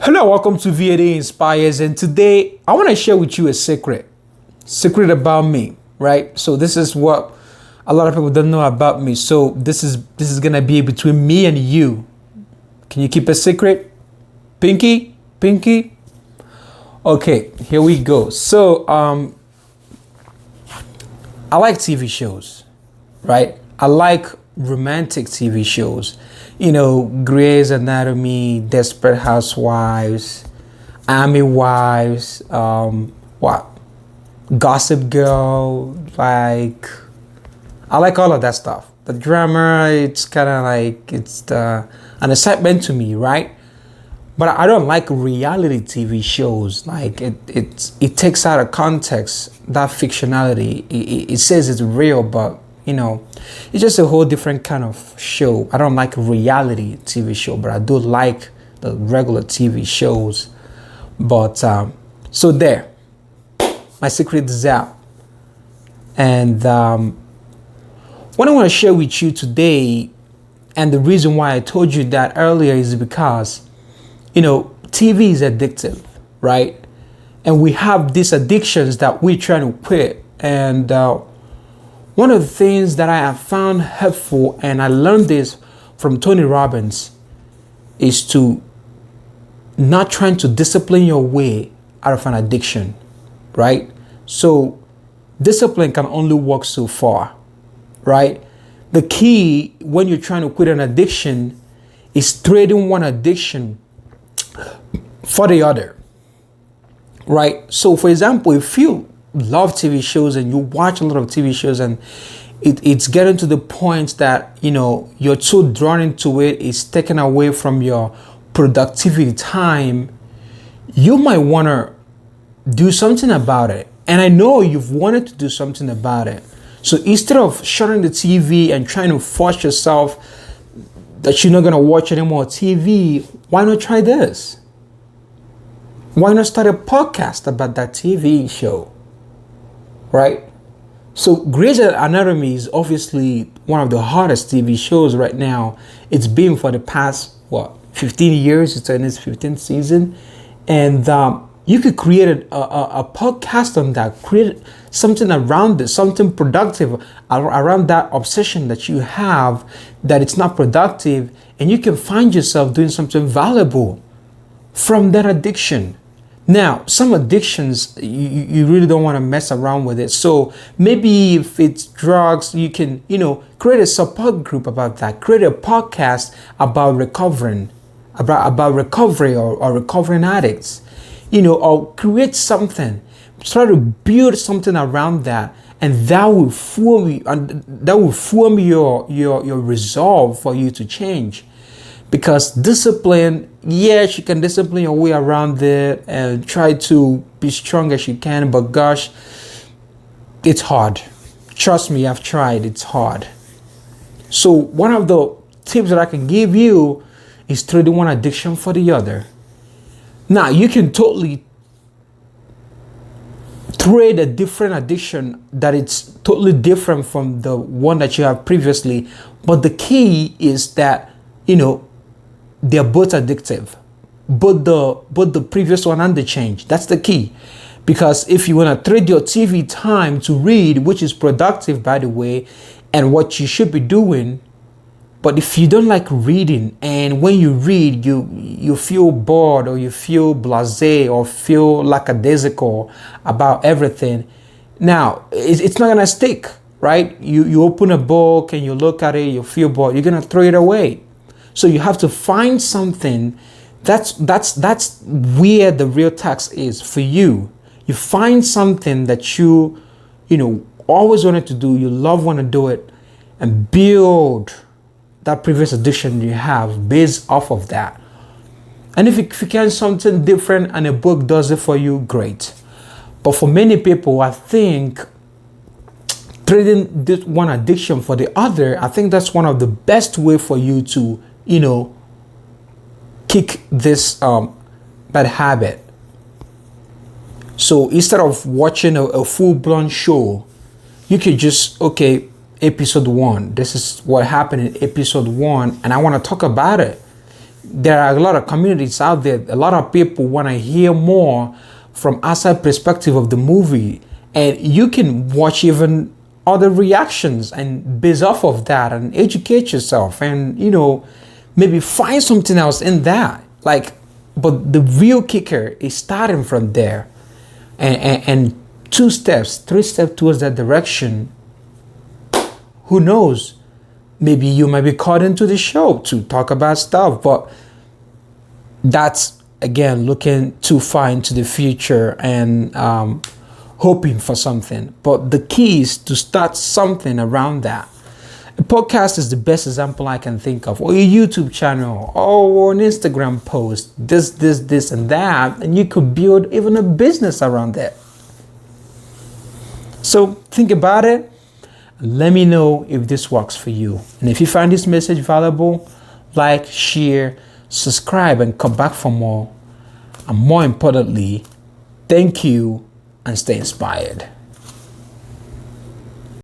Hello, welcome to VAD Inspires, and today I want to share with you a secret about me, right? So this is what a lot of people don't know about me. So this is gonna be between me and you. Can you keep a secret? Pinky? Okay, here we go. So I like TV shows, right? I like romantic TV shows. Grey's Anatomy, Desperate Housewives, Army Wives, what? Gossip Girl, I like all of that stuff. The drama, it's kind of like an excitement to me, right? But I don't like reality TV shows. Like it takes out of context that fictionality. It says it's real, but it's just a whole different kind of show. I don't like a reality TV show, but I do like the regular TV shows. But so there, my secret is out. And what I want to share with you today, and the reason why I told you that earlier is because, TV is addictive, right? And we have these addictions that we're trying to quit. And one of the things that I have found helpful, and I learned this from Tony Robbins, is to not trying to discipline your way out of an addiction, right? So discipline can only work so far, right? The key when you're trying to quit an addiction is trading one addiction for the other, right? So for example, if you love TV shows and you watch a lot of TV shows and it's getting to the point that you're too drawn into it, it's taken away from your productivity time, you might want to do something about it. And I know you've wanted to do something about it. So instead of shutting the TV and trying to force yourself that you're not going to watch any more TV, why not try this? Why not start a podcast about that TV show? Right? So Grey's Anatomy is obviously one of the hardest TV shows right now. It's been for the past, 15 years. It's in its 15th season. And you could create a podcast on that, create something around it, something productive around that obsession that you have, that it's not productive. And you can find yourself doing something valuable from that addiction. Now, some addictions, you really don't want to mess around with it. So maybe if it's drugs, you can, create a support group about that. Create a podcast about recovering, about recovery or recovering addicts, or create something. Try to build something around that. And that will form your resolve for you to change. Because discipline, yes, you can discipline your way around it and try to be strong as you can, but gosh, it's hard. Trust me, I've tried, it's hard. So one of the tips that I can give you is trading one addiction for the other. Now, you can totally trade a different addiction that it's totally different from the one that you have previously, but the key is that, they're both addictive, both the previous one and the change. That's the key. Because if you want to trade your TV time to read, which is productive, by the way, and what you should be doing, but if you don't like reading, and when you read, you feel bored, or you feel blasé, or feel lackadaisical about everything, now it's not gonna stick, right? You open a book and you look at it, you feel bored, you're gonna throw it away. So you have to find something. That's where the real tax is for you. You find something that you always wanted to do, you want to do it, and build that previous addiction you have based off of that. And if you can something different and a book does it for you, great. But for many people, I think trading this one addiction for the other, I think that's one of the best way for you to kick this bad habit. So instead of watching a full-blown show, you could just, episode 1. This is what happened in episode 1, and I want to talk about it. there are a lot of communities out there. A lot of people want to hear more from outside perspective of the movie, and you can watch even other reactions and base off of that and educate yourself, and maybe find something else in that. Like, but the real kicker is starting from there, and 2 steps, 3 steps towards that direction. Who knows? Maybe you might be called into the show to talk about stuff, but that's again looking too far into the future and hoping for something. But the key is to start something around that. A podcast is the best example I can think of, or a YouTube channel, or an Instagram post, this, and that, and you could build even a business around that. So think about it. Let me know if this works for you. And if you find this message valuable, like, share, subscribe, and come back for more. And more importantly, thank you and stay inspired.